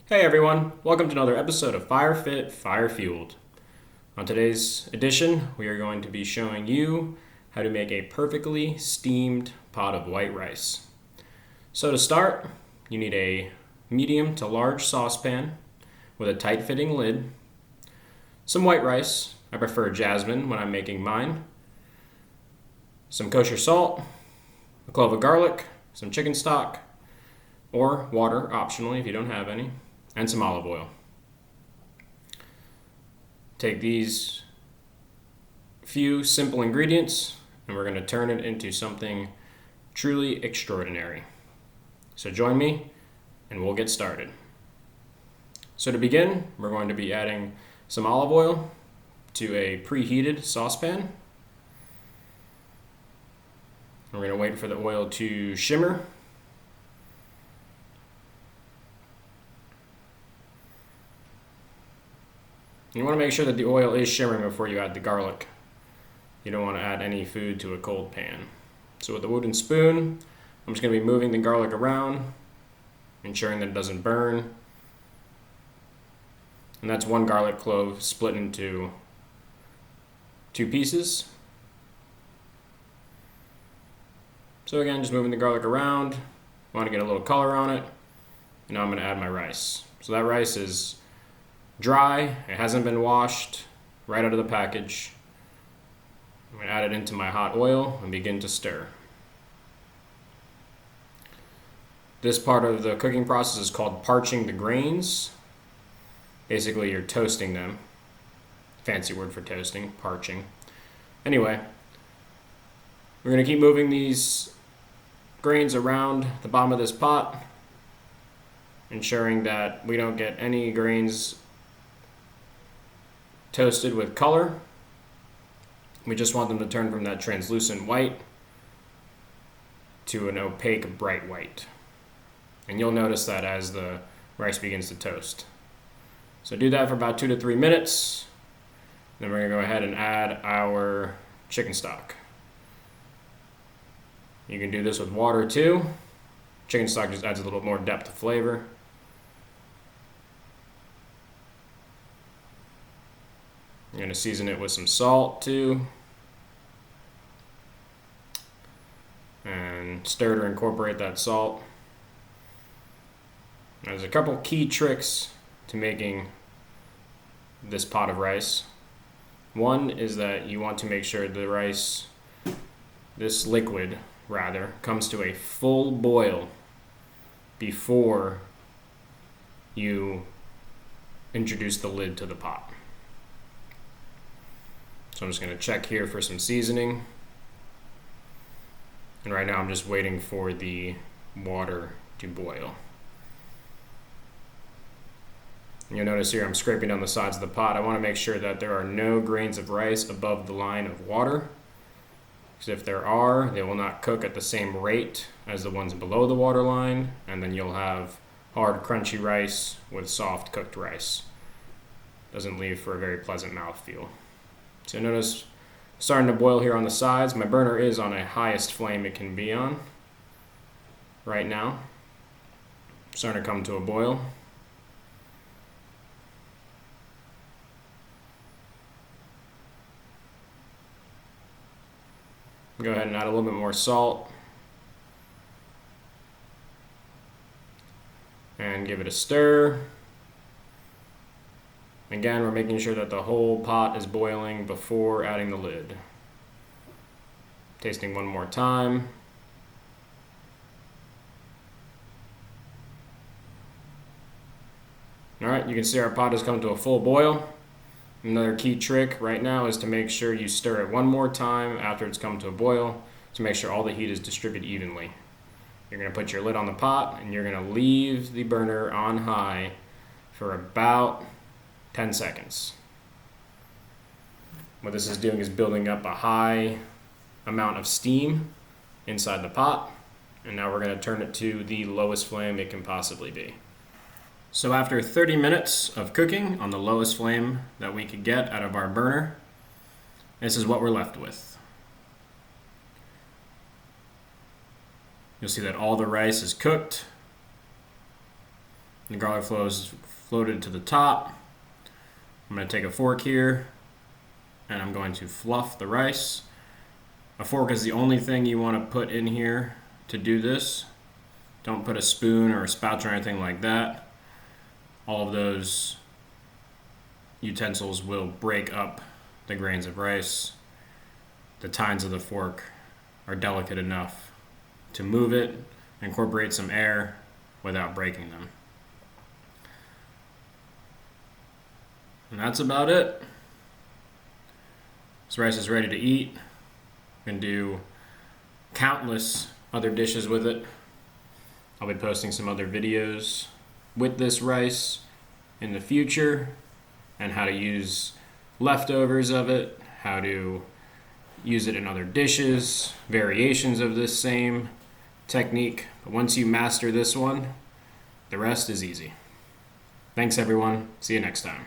Hey everyone, welcome to another episode of Fire Fit, Fire Fueled. On today's edition, we are going to be showing you how to make a perfectly steamed pot of white rice. So to start, you need a medium to large saucepan with a tight-fitting lid, some white rice, I prefer jasmine when I'm making mine, some kosher salt, a clove of garlic, some chicken stock, or water optionally if you don't have any, and some olive oil. Take these few simple ingredients and we're going to turn it into something truly extraordinary. So join me and we'll get started. So to begin, we're going to be adding some olive oil to a preheated saucepan. We're going to wait for the oil to shimmer. You want to make sure that the oil is shimmering before you add the garlic. You don't want to add any food to a cold pan. So with a wooden spoon, I'm just going to be moving the garlic around, ensuring that it doesn't burn. And that's one garlic clove split into two pieces. So again, just moving the garlic around. I want to get a little color on it. And now I'm going to add my rice. So that rice is dry, it hasn't been washed, right out of the package. I'm going to add it into my hot oil and begin to stir. This part of the cooking process is called parching the grains. Basically, you're toasting them. Fancy word for toasting, parching. Anyway, we're going to keep moving these grains around the bottom of this pot, ensuring that we don't get any grains toasted with color. We just want them to turn from that translucent white to an opaque bright white. And you'll notice that as the rice begins to toast. So do that for about 2 to 3 minutes. Then we're going to go ahead and add our chicken stock. You can do this with water too. Chicken stock just adds a little more depth of flavor. I'm going to season it with some salt too. And stir to incorporate that salt. There's a couple key tricks to making this pot of rice. One is that you want to make sure the rice, this liquid rather, comes to a full boil before you introduce the lid to the pot. So I'm just going to check here for some seasoning. And right now I'm just waiting for the water to boil. And you'll notice here I'm scraping down the sides of the pot. I want to make sure that there are no grains of rice above the line of water. Because if there are, they will not cook at the same rate as the ones below the water line. And then you'll have hard, crunchy rice with soft cooked rice. Doesn't leave for a very pleasant mouthfeel. So notice starting to boil here on the sides. My burner is on a highest flame it can be on right now. Starting to come to a boil. Go ahead and add a little bit more salt. And give it a stir. Again, we're making sure that the whole pot is boiling before adding the lid. Tasting one more time. Alright, you can see our pot has come to a full boil. Another key trick right now is to make sure you stir it one more time after it's come to a boil to make sure all the heat is distributed evenly. You're going to put your lid on the pot and you're going to leave the burner on high for about 10 seconds. What this is doing is building up a high amount of steam inside the pot. And now we're going to turn it to the lowest flame it can possibly be. So after 30 minutes of cooking on the lowest flame that we could get out of our burner, this is what we're left with. You'll see that all the rice is cooked. The garlic flows floated to the top. I'm going to take a fork here and I'm going to fluff the rice. A fork is the only thing you want to put in here to do this. Don't put a spoon or a spatula or anything like that. All of those utensils will break up the grains of rice. The tines of the fork are delicate enough to move it, incorporate some air without breaking them. And that's about it. This rice is ready to eat. You can do countless other dishes with it. I'll be posting some other videos with this rice in the future and how to use leftovers of it, how to use it in other dishes, variations of this same technique. But once you master this one, the rest is easy. Thanks everyone. See you next time.